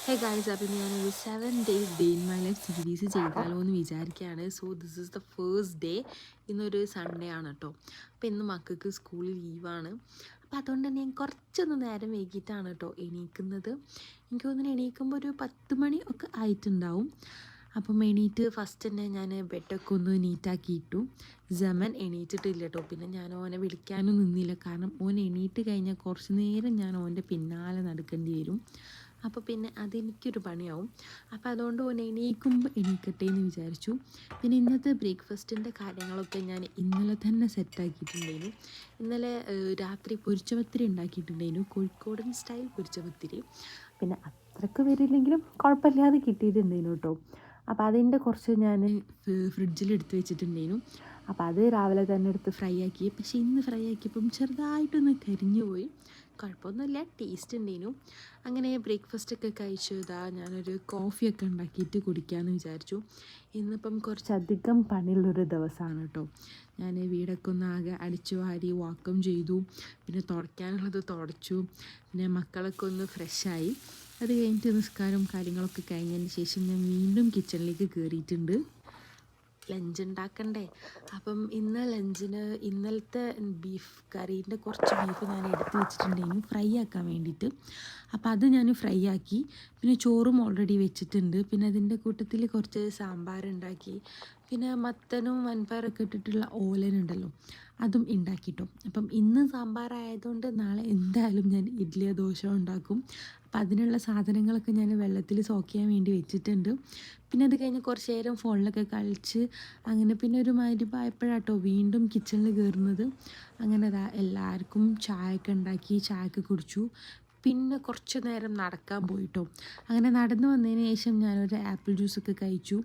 Hey guys, അപ്പം ഞാനൊരു 7 days day in my life series ചെയ്താലോ എന്ന് വിചാരിക്കുകയാണ്. So this is the first day. ഇന്നൊരു സൺഡേ ആണ് കേട്ടോ. അപ്പോൾ ഇന്ന് മക്കൾക്ക് സ്കൂളിൽ ലീവാണ്. അപ്പോൾ അതുകൊണ്ട് തന്നെ ഞാൻ കുറച്ചൊന്ന് നേരം വൈകിട്ടാണ് കേട്ടോ എണീക്കുന്നത്. എനിക്ക് തോന്നുന്നു എണീക്കുമ്പോൾ ഒരു 10 മണി ഒക്കെ ആയിട്ടുണ്ടാവും. അപ്പം എണീറ്റ് ഫസ്റ്റ് തന്നെ ഞാൻ ബെഡൊക്കെ ഒന്ന് നീറ്റാക്കി ഇട്ടു. ജമൻ എണീറ്റിട്ടില്ല കേട്ടോ. പിന്നെ ഞാൻ ഓനെ വിളിക്കാനും നിന്നില്ല, കാരണം ഓൻ എണീറ്റ് കഴിഞ്ഞാൽ കുറച്ച് നേരം ഞാൻ ഓൻ്റെ പിന്നാലെ നടക്കേണ്ടി വരും. അപ്പോൾ പിന്നെ അതെനിക്കൊരു പണിയാവും. അപ്പോൾ അതുകൊണ്ട് ഓൻ എണീക്കുമ്പോൾ എണീക്കട്ടെ എന്ന് വിചാരിച്ചു. പിന്നെ ഇന്നത്തെ ബ്രേക്ക്ഫാസ്റ്റിൻ്റെ കാര്യങ്ങളൊക്കെ ഞാൻ ഇന്നലെ തന്നെ സെറ്റാക്കിയിട്ടുണ്ടായിരുന്നു. ഇന്നലെ രാത്രി പൊരിച്ചപത്തിരി ഉണ്ടാക്കിയിട്ടുണ്ടായിരുന്നു, കോഴിക്കോടൻ സ്റ്റൈൽ പൊരിച്ചപത്തിരി. പിന്നെ അത്രയ്ക്ക് വരില്ലെങ്കിലും കുഴപ്പമില്ലാതെ കിട്ടിയിട്ടുണ്ടായിരുന്നു കേട്ടോ. അപ്പോൾ അതിൻ്റെ കുറച്ച് ഞാൻ ഫ്രിഡ്ജിൽ എടുത്ത് വെച്ചിട്ടുണ്ടായിരുന്നു. അപ്പോൾ അത് രാവിലെ തന്നെ എടുത്ത് ഫ്രൈ ആക്കി. പക്ഷേ ഇന്ന് ഫ്രൈ ആക്കിയപ്പം ചെറുതായിട്ടൊന്ന് കരിഞ്ഞു പോയി. കുഴപ്പമൊന്നുമില്ല, ടേസ്റ്റ് ഉണ്ടായിരുന്നു. അങ്ങനെ ബ്രേക്ക്ഫാസ്റ്റൊക്കെ കഴിച്ചു. ഞാനൊരു കോഫിയൊക്കെ ഉണ്ടാക്കിയിട്ട് കുടിക്കാമെന്ന് വിചാരിച്ചു. ഇന്നിപ്പം കുറച്ചധികം പണിയുള്ളൊരു ദിവസമാണ് കേട്ടോ. ഞാൻ വീടൊക്കെ ഒന്ന് ആകെ അടിച്ചു വാരി വാക്കം ചെയ്തു. പിന്നെ തുടയ്ക്കാനുള്ളത് തുടച്ചു. പിന്നെ മക്കളൊക്കെ ഒന്ന് ഫ്രഷായി. അത് കഴിഞ്ഞിട്ട് നിസ്കാരം കാര്യങ്ങളൊക്കെ കഴിഞ്ഞതിന് ശേഷം ഞാൻ വീണ്ടും കിച്ചണിലേക്ക് കയറിയിട്ടുണ്ട്. ലഞ്ച് ഉണ്ടാക്കണ്ടേ. അപ്പം ഇന്ന് ലഞ്ചിന് ഇന്നലത്തെ ബീഫ് കറീൻ്റെ കുറച്ച് ബീഫ് ഞാൻ എടുത്ത് വെച്ചിട്ടുണ്ടായിരുന്നു ഫ്രൈ ആക്കാൻ വേണ്ടിയിട്ട്. അപ്പോൾ അത് ഞാൻ ഫ്രൈ ആക്കി. പിന്നെ ചോറും ഓൾറെഡി വെച്ചിട്ടുണ്ട്. പിന്നെ അതിൻ്റെ കൂട്ടത്തിൽ കുറച്ച് സാമ്പാറുണ്ടാക്കി. പിന്നെ മത്തനും വൻപയറൊക്കെ ഇട്ടിട്ടുള്ള ഓലനുണ്ടല്ലോ, അതും ഉണ്ടാക്കിട്ടോ. അപ്പം ഇന്ന് സാമ്പാറായതുകൊണ്ട് നാളെ എന്തായാലും ഞാൻ ഇഡ്ഡലിയോ ദോശയോ ഉണ്ടാക്കും. അപ്പം അതിനുള്ള സാധനങ്ങളൊക്കെ ഞാൻ വെള്ളത്തിൽ സോക്ക് ചെയ്യാൻ വേണ്ടി വെച്ചിട്ടുണ്ട്. പിന്നെ അത് കഴിഞ്ഞ് കുറച്ച് നേരം ഫോണിലൊക്കെ കളിച്ച് അങ്ങനെ പിന്നെ ഒരു മഗ്‌രിബായപ്പോഴാട്ടോ വീണ്ടും കിച്ചണിൽ കയറുന്നത്. അങ്ങനെ എല്ലാവർക്കും ചായയൊക്കെ ഉണ്ടാക്കി ചായയൊക്കെ കുടിച്ചു. പിന്നെ കുറച്ച് നേരം നടക്കാൻ പോയിട്ടോ. അങ്ങനെ നടന്നു വന്നതിന് ശേഷം ഞാനൊരു ആപ്പിൾ ജ്യൂസൊക്കെ കഴിച്ചു.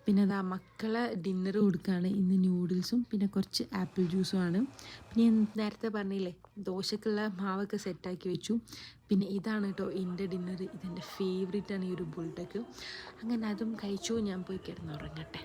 പിന്നെ മക്കളെ ഡിന്നർ കൊടുക്കുകയാണ്. ഇന്ന് ന്യൂഡിൽസും പിന്നെ കുറച്ച് ആപ്പിൾ ജ്യൂസുമാണ്. പിന്നെ ഞാൻ നേരത്തെ പറഞ്ഞില്ലേ, ദോശക്കുള്ള മാവൊക്കെ സെറ്റാക്കി വെച്ചു. പിന്നെ ഇതാണ് കേട്ടോ എൻ്റെ ഡിന്നർ. ഇതെൻ്റെ ഫേവറേറ്റാണ് ഈ ഒരു ബുൾട്ടക്ക്. അങ്ങനെ അതും കഴിച്ചു. ഞാൻ പോയി കിടന്നുറങ്ങട്ടെ.